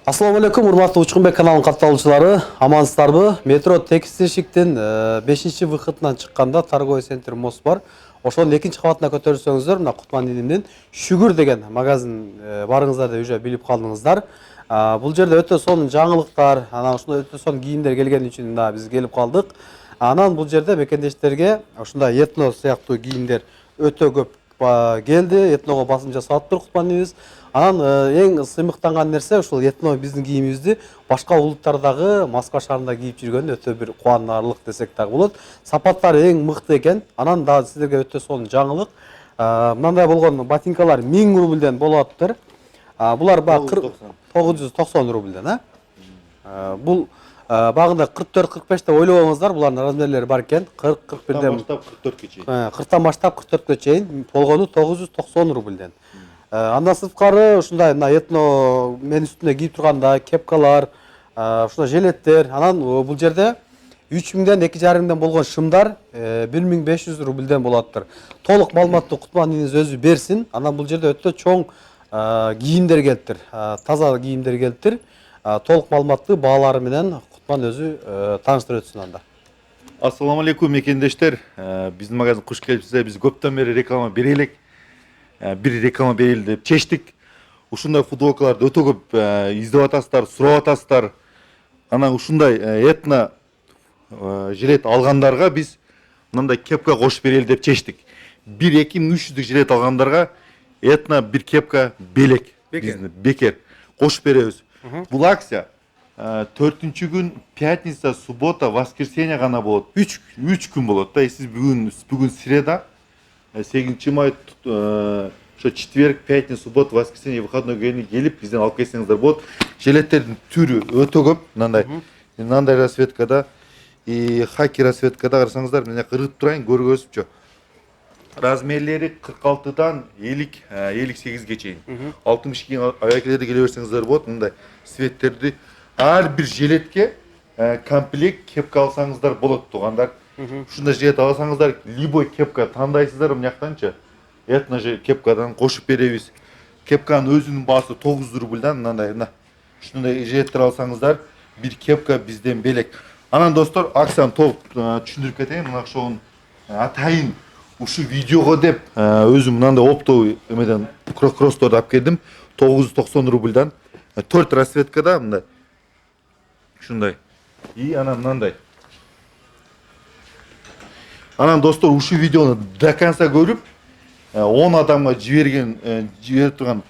Assalamu алейкум, урматтуу Учкунбек каналынын катталуучулары, амансыздарбы? Метро текстильщиктин 5-выходунан чыкканда торговый центр Мост бар. Ошонун 2-кабатына көтөрүлсөңүздөр, мына Кутман элинин Шүгүр деген магазин барыңыздар деп уже билип калдыңыздар. Бул жерде өтө сонун жаңылыктар, анан ушундай өтө сонун кийимдер келген үчүн биз келип калдык. Анан бул жерде мекендештерге ушундай этно сыяктуу кийимдер өтө көп келди. Этного басым жасап туруп Кутман элибиз. Анан эң сыймыктанган нерсе ушул этно биздин кийимибизди башка улуттардагы Москва шаарында кийип жүргөн өтө бир кубанарлык десек дагы болот. Сапаттары эң мыкты экен. Анан дагы сиздерге өтө сонун жаңылык. Мындай болгон ботинкалар 1000 рубльден болоптур. Булар баягы 990 рубльден, Бул багында 44-45 деп ойлобоңуздар, булардын размерлери бар экен. 40-41ден баштап 44 чейин. 40тан баштап 44 чейин болгону 990 рубльден. Андан сырткары ушундай мына этно мен үстүнө кийип турганда кепкалар, ушундай жилеттер, анан бул жерде 3000ден 2,5ден болгон шымдар 1500 рубльден болоттур. Толук маалыматты Кутман элиңиз өзү берсин. Анан бул жерде өтө чоң кийимдер келиптир. Таза кийимдер келиптир. Толук маалыматты баалары менен Кутман өзү тааныштырып өтсүн анда. Ассаламу алейкум мекендештер. Биздин магазин куш келипсиздер. Биз көптөн бери реклама бере элек. Бир реклама берели деп чечтик. Ушундай футболкаларды өтө көп издеп атасыздар, сурап атасыздар. Анан ушундай этно жилет алгандарга биз мындай кепка кошуп берели деп чечтик. 1-2300 жилет алгандарга этно бир кепка белек бекер кошуп беребиз. Бул акция 4-күн пятница, суббота, воскресенье гана болот. 3 күн болот да. Сиз бүгүн среда, 8 май, ошо четверг, пятница, суббота, воскресенье, выходной күнү келип бизден алып кетсеңиздер болот. Жилеттердин түрү өтө көп. Мындай расцветкада и хаки расцветкада карасаңыздар, мен кыргызып турайын, көргөзүпчү. Размерлери 46дан 58ге чейин. 62 аякелерди келе берсеңиздер болот. Мындай цветтерди ар бир жилетке комплект кепка алсаңыздар болот тугандар. Ушундай жилет алсаңыздар, любой кепка тандайсыздар, мынаяктанчы этно кепкадан кошуп беребиз. Кепканын өзүнүн баасы 9 рубльдан, мындай ушундай жилеттер алсаңыздар, бир кепка бизден белек. Анан достор, акцияны толук түшүндүрүп кетейин. Мына ошонун атайын ушу видеого деп өзүм мындай оптовый эмеден кроссторду алып келдим. 990 рубльдан 4 расцветкада мындай. Ушундай. И анан мындай. Анан достор, ушу видеону до конца көрүп, 10 адамга жиберип турган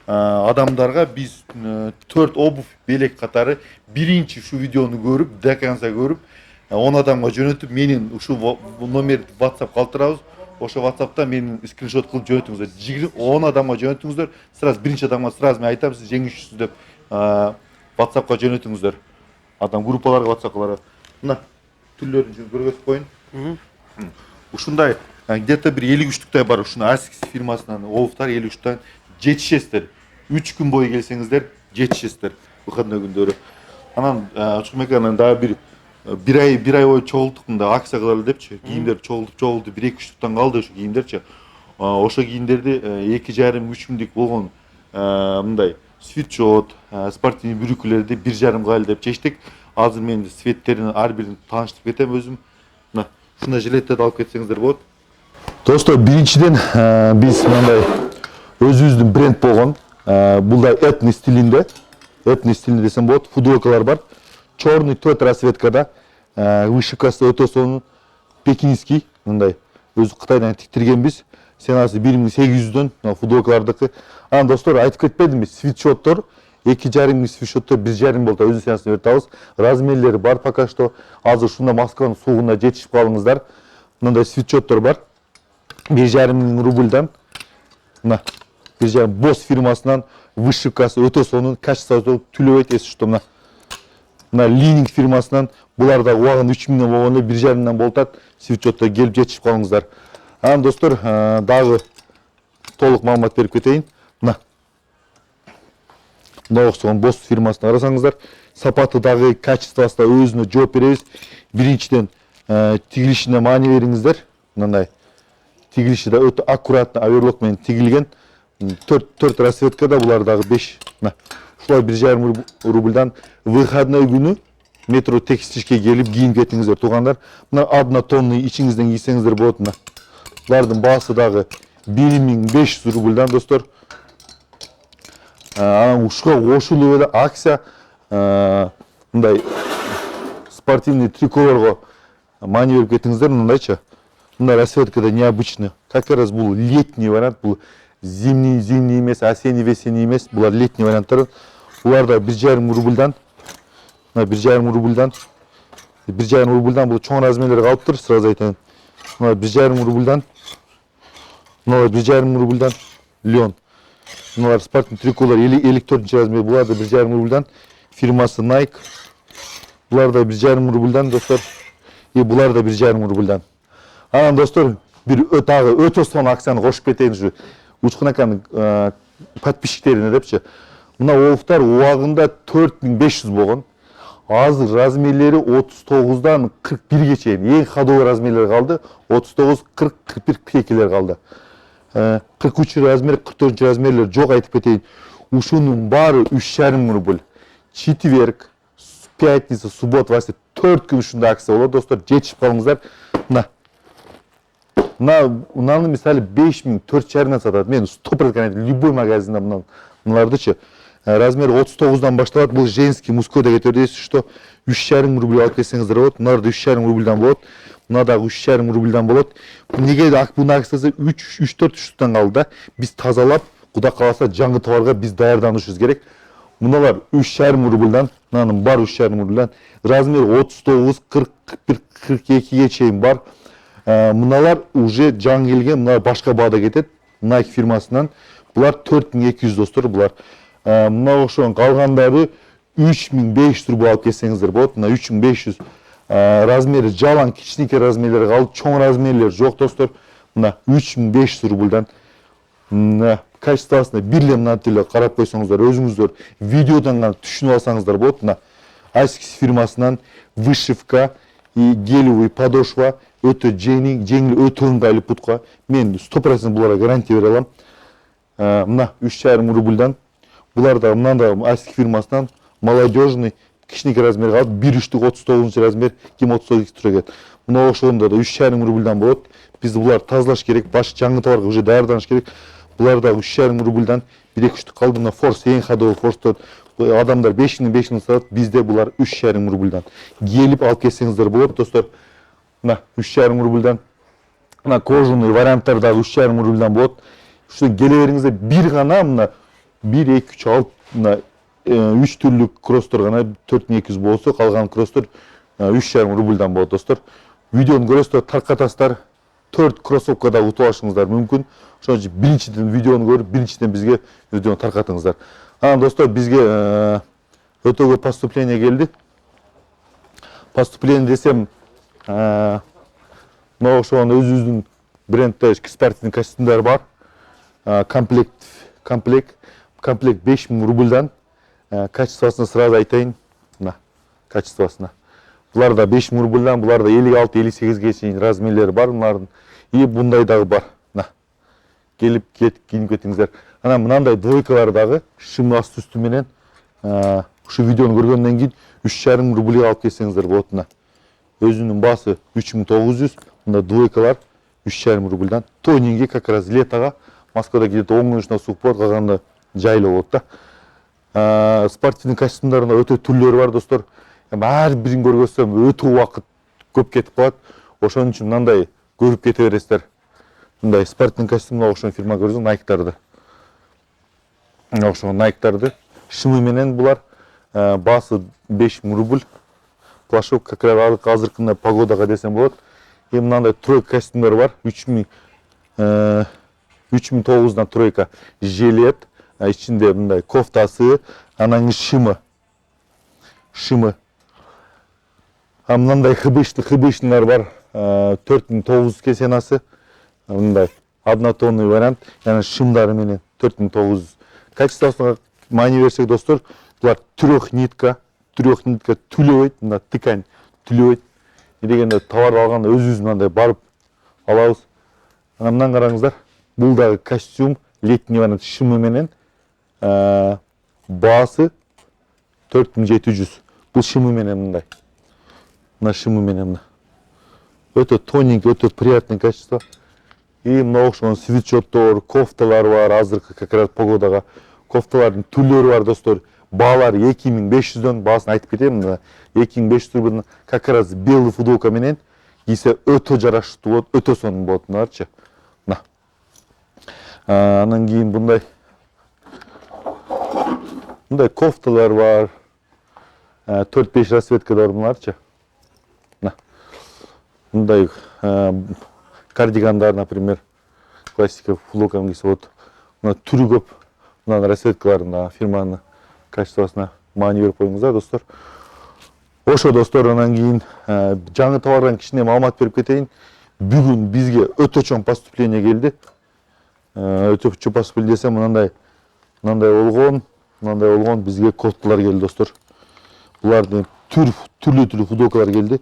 адамдарга биз 4 обувь белек катары биринчи ушу видеону көрүп, до конца көрүп, 10 адамга жөнөтүп, менин ушу номерди WhatsApp калтырабыз. Ошо WhatsApp'та менин скриншот кылып жөнөтүңүздөр. 10 адамга жөнөтүңүздөр. Сразу биринчи адамга сразу мен айтам, сиз жеңишсиз деп WhatsApp'ка жөнөтүңүздөр. Адам группаларга, WhatsApp'ка. Мына түрлөрүн көргөзүп коеюн. Ушундай где-то бир 53-түктай бар. Ушуну Asics фирмасынан обувтар 53-тан жетишесиздер. 3 күн бою келсеңиздер, жетишесиздер выходной күндөрү. Анан Учкунбек дагы бир ай бою чогулдук, мында акция кылалы депчи. Кийимдер чогулду, 1-2 штуктан калды ошо кийимдерчи. Ошо кийимдерди 2,5-3 күндүк болгон мындай свитшот, спортивный брюкөлөрдү 1,5 айлы деп чечтик. Азыр мен цветтерин ар бирин тааныштырып кетем өзүм. Мына ушундай жилеттерди алып кетсеңиздер болот. Достор, биринчиден биз мындай өзүбүздүн бренд болгон, бул да этно стилинде десем болот, футболкалар бар. Чорный 4 расцветкада, вышивкасы өтө сонун, пекинский, мындай өзү Кытайдан тиктиргенбиз. Ценасы 1800дөн футболкалардыкы. Анан достор, айтып кетпедимби, свитшоттор 2,5 свитшоттор 1,5 болот, өзүнүн ценасын берип атабыз. Размерлери бар пока что. Азыр ушунда Москванын суугуна жетишип калыңыздар. Мындай свитшоттор бар. 1,5 рубльдан. Мына 1,5 Boss фирмасынан вышивкасы өтө сонун, качествосы түлөбөйт, эси что мына. Мына Лининг фирмасынан булар да убагында 3000ден болгондо 1,5ден болтат. Свитшоттор келип жетишип калыңыздар. Анан достор, дагы толук маалымат берип кетейин. Мына окшогон Boss фирмасына карасаңыздар, сапаты дагы, качествосы да өзүнө жооп беребиз. Биринчиден тигилишине маани бериңиздер. Мындай тигилиши да өтө аккуратно оверлок менен тигилген. 4 расцветкада, булар дагы 5. Бұлар 1,5 рубльдан выходной күні метро текстильге келіп киім кетіңіздер туғандар. Мына 1 тонны ішіңізден кисеңіздер болады. Мына бұлардың басы дағы 1500 рубльдан достар. Анан ушқа қошылуы акция мындай спортивный триколорға мани беріп кетіңіздер. Мындайча мына расцветкада необычный. Как раз бұл летний вариант, бұл зимний емес, осенний весенний емес, бұлар летний варианттар. Бұларда 1,5 рубльдан 1,5 рубльдан бұл чоң размерлер қалып тұр, сразу айтайын. 1,5 рубльдан 1,5 рубльдан лен. Бұлар спортивный триколор 54 размер, бұларда 1,5 рубльдан. Фирмасы Nike. Бұларда 1,5 рубльдан достар. И бұларда 1,5 рубльдан. Анан достар, bir өтө сон акцияны қошып кетейін жүр. Учқынакан подписчиктеріне депші. Мына олықтар уағында 4500 болған. Азыр размерлері 39-дан 41-ге чейін. Ең ходовый размерлер қалды. 39, 40, 41 кекелер қалды. 43 размер, 44 размерлер жоқ айтып кетейін. Ушының бары 3,5 рубль. Четверг, пятница, суббот, васе 4 күн үшінде акция болады. Достар, жетішіп қалыңыздар. Мынаны мысалы 5000, 4,5-нан сатады. Мен 100% любой магазинда мыналарды размер 39-дан башталады. Бұл женский, мужской да кетердейсіз, что 3,5 рубль алып келсеңіздер болады. Мыналарды 3,5 рубльдан болады. Мынадағы 3,5 рубльдан болады. Неге бұның акциясы 3-4 үштен қалды. Біз тазалап, құда қаласа жаңғы товарға біз даярданышымыз керек. Мыналар 3,5 рубльдан, мынаның бар 3,5 рубльдан. Размер 39, 40, 41, 42-ге чейін бар. Мыналар уже жаң келген, мына башқа бағда кетеді. Nike фирмасынан. Бұлар 4200 достар, бұлар. Мына оқшуын қалғандары 3500 рубль алып келсеңіздер болады. Мына 3500 размері жалаң кичинекей размерлер қалды, чоң размерлер жоқ достар. Мына 3500 рубльдан. Качествосына бірле мына теле қарап қойсаңыздар, өзіңіздер видеодан ғана түшініп алсаңыздар болады. Мына ASICS фирмасынан вышивка и гелевый подошва өте жеңіл, өте ыңғайлы путқа. Мен 100% бұларға гарантия бере алам. Мына 3,5 рубльдан. Бұларда мынанда ASICS фирмасынан молодежный кичинекей размер қалды, 1,3 39 размер, кем 39 түрегет. Мына оқшығында да 3,5 рубльдан болады. Біз бұлар тазалаш керек, баш жаңғы товарға уже даярданыш керек. Бұларда 3,5 рубльдан 1-2 қалды. Мына форс, ең ходовый форстар. Адамдар 5,000 сатады, бізде бұлар 3,5 рубльдан. Келіп алып келсеңіздер болады, достар. Мына 3,5 рубльдан. Мына кожаный варианттардағы 3,5 рубльдан болады. Что келе беріңізде бір ғана, мына 1, 2, 3, 6, мына 3 түрлік кросстар ғана 4200 болса, қалған кросстар 3,5 рубльдан болады, достар. Видеоны көресіздер, тарқатасыздар, 4 кроссовкада ұтып алышыңыздар мүмкін. Шоң біріншіден видеоны көріп, біріншіден бізге видеоны тарқатыңыздар. Достар, бізге өте көп поступление келді. Поступление десем, мынау шоғанда өзіміздің брендті спортивный костюмдар бар. Комплект 5000 рубльдан. Качествосына сразу айтайын. Качествосына. Бұларда 5000 рубльдан, бұларда 56-58-ге шейін размерлері бар. И бұндайдағы бар. Келіп киініп кетіңіздер. Мынандай двойкалардағы шым асты үстіменен ұшы видеоны көргеннен кейін 3,5 рубль алып келсеңіздер болады. Өзінің басы 3900, мұнда двойкалар 3,5 рубльдан. Тоненге как раз летаға, Москвада где-то 10 күншіна суық болады, қалғанда жайлы болады. Спортивный костюмдарында өте түрлері бар, достар. Әр бірін көргөсем өте уақыт көп кетіп қалады. Ошон үшін мынандай көріп кете бересіздер. Мындай спортивный костюмға оқшан фирма көрсең, Nike-тарды. Nike-тарды. Шымы менен бұлар басы 5000 рубль. Плашок как раз қазіркінде погодаға десем болады. Мынандай тройка костюмдар бар. 3900-дан тройка жилет. Ішінде мындай кофтасы, анаңыз шымы. Мынандай хыбышнылар бар. 4900 кесенасы. Мындай однотонный вариант. Яғни шымдары менен 4900. Качествосына мани берсек, достар, бұлар трехнитка түлөйт, мына тыкань түлөйт. Дегенде товар алғанда өз-өзі мынандай барып алабыз. Мындан қараңыздар. Бұлдағы костюм летний вариант шымы менен Baası 4700. Bu шымы менен мындай. Мына шымы менен мына. Өтө тоненький, өтө приятный качество. И мына окшогон свитшоттор, кофталар бар, азыркы как раз погодага. Кофталардын түрлөрү бар достор. Баалар 2500дөн, баасын айтып кетейин, мына 2500 рубль как раз белый футболка менен кийсе өтө жараштуу болот, өтө сонун болот мыналарчы. Мына. Анан кийин мындай кофталар бар. 4-5 расцветкада бар мыналарчы. Мына. Мындай кардигандар, например, классика футболка кийсе болот. Мына түрү көп. Мына расцветкаларында фирманын качествосуна маани берип коюңуздар, достор. Ошо достор, анан кийин жаңы товардан кичине маалымат берип кетейин. Бүгүн бизге өтө чоң поступление келди. Өтө чоң поступление десем, мындай болгон бизге кофталар келди, достор. Булардын түрлүү футболкалар келди.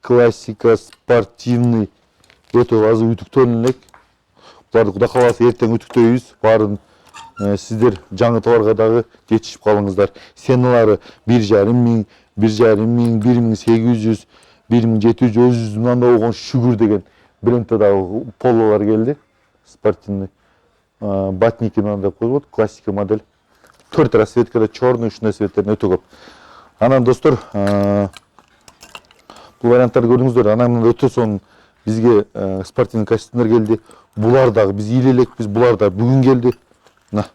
Классика, спортивный, өтө азыр үтүктөн элек. Буларды Кудай кааласа эртең үтүктөйбүз. Баарын сиздер жаңы товарга дагы жетишип калыңыздар. Сеналары 1,5 миң, 1800, 1700, өзүбүз мындай болгон шүгүр деген брендте дагы пололор келди. Спортивный. Батники мындай коюлат, классика модель. 4 расцветкада, черный, ушундай цветтерден өтө көп. Анан достор, бул варианттарды көрдүңүздөр. Анан өтө сонун бизге спортивный костюмдар келди. Булар дагы биз илелекпиз, булар да бүгүн келди. Мына.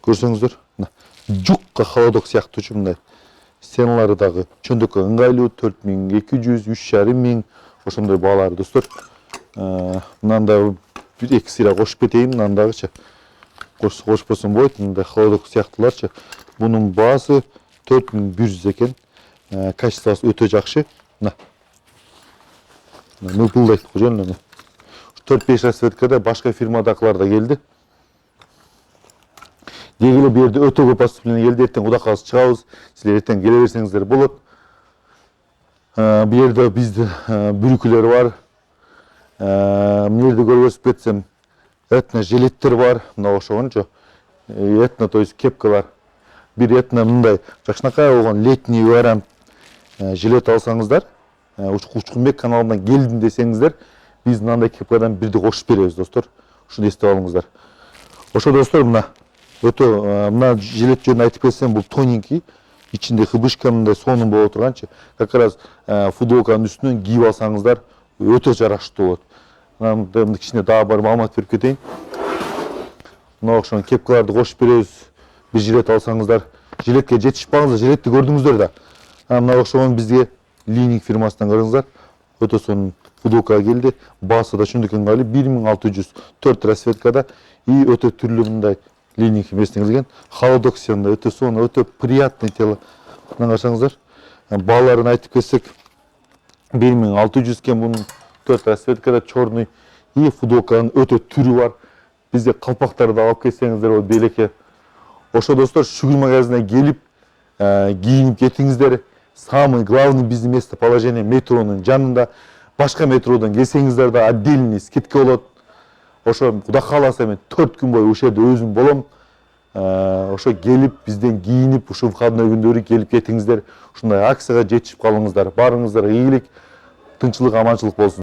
Көрсөңүздөр, мына. Жукка холодок сыяктуучу мындай. Стеналары дагы чөндөккө ыңгайлуу, 4200, 3,5 миң, ошондой баалар, достор. Мынандай бир эки сыйра кошуп кетейин, мындан дагычы. Кошпосом болот, мындай холодок сыяктууларчы. Бунун баасы 4100 экен. Качествосы өтө жакшы. Мына. Мылпылдайт кожон эле. 4-5 расцветкада башка фирмадакылар да келди. Дегеле бу жерде өтө көп поступление келди. Эртең Кудай кааласа чыгабыз. Силер эртең келе берсеңиздер болот. Бу жерде биздин бүрүкүлөр бар. Мына жерде көрсөтүп кетсем, этно жилеттер бар. Мына ошогончо. Этно, то есть кепкалар. Бир этно мындай жакшынакай болгон летний вариант жилет алсаңыздар, Учкунбек каналынан келдим десеңиздер, биз мындай кепкадан бирди кошуп беребиз, достор. Ушуну эстеп алыңыздар. Ошо достор, мына жилет жөнүндө айтып кетсем, бул тоненький, ичинде хыбышка мындай сонун боло турганчы, как раз футболканын үстүнөн кийип алсаңыздар, өтө жараштуу болот. Анан кичине дагы бар маалымат берип кетейин. Мына окшогон кепкаларды кошуп беребиз. Бир жилет алсаңыздар, жилетке жетишип калыңыздар, жилетти көрдүңүздөр да. Мына окшогон бизге Линик фирмасынан көрүңүздөр. Өтө сонун футболка келди. Баасы да чындык ыңгайлуу, 1600, 4 расцветкада и өтө түрлүү мындай Линик эмесинен келген. Холодок сыяында өтө сонун, өтө приятный тело. Мына карасаңыздар. Бааларын айтып кетсек, 1600 экен, бунун 4 расцветкада черный и футболканын өтө түрү бар. Бизде калпактарды алып кетсеңиздер болот белекке. Ошо достор, шүгүр магазинine келип, кийинип кетиңиздер. Самый главный биздин местоположение метронун жанында. Башка метродон келсеңиздер да отдельный скидка болот. Ошо Кудай кааласа мен 4 күн бою ошол жерде өзүм болом. Ошо келип, бизден кийинип, ушул выходной күндөрү келип кетиңиздер. Ушундай акцияга жетишип калыңыздар. Баарыңыздарга ийгилик, тынччылык, аманчылык болсун.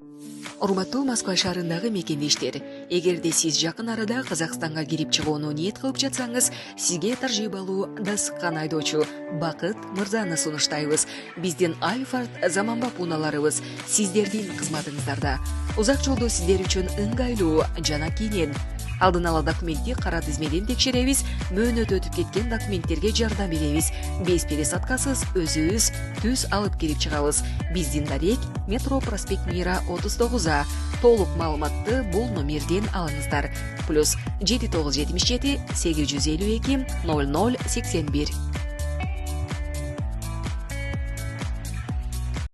Урматтуу Москва шаарындагы мекендештер, эгерде сиз жакын арада Казакстанга кирип чыгууну ниет кылып жатсаңыз, сизге таржибалуу дасыккан айдоочу Бакыт Мырзаны сунуштайбыз. Биздин Альфард заманбап унааларыбыз сиздердин кызматыңыздарда. Узак жолдо сиздер үчүн ыңгайлуу жана кийинен. Алдын ала документти кара тизмеден текшеребиз, мөөнөтү өтүп кеткен документтерге жардам беребиз. Без пересадкасыз өзүбүз түз алып кирип чыгабыз. Биздин дарек Метро проспект Мира 39А. Толук маалыматты бул номерден алыңыздар. +7977 852 0081.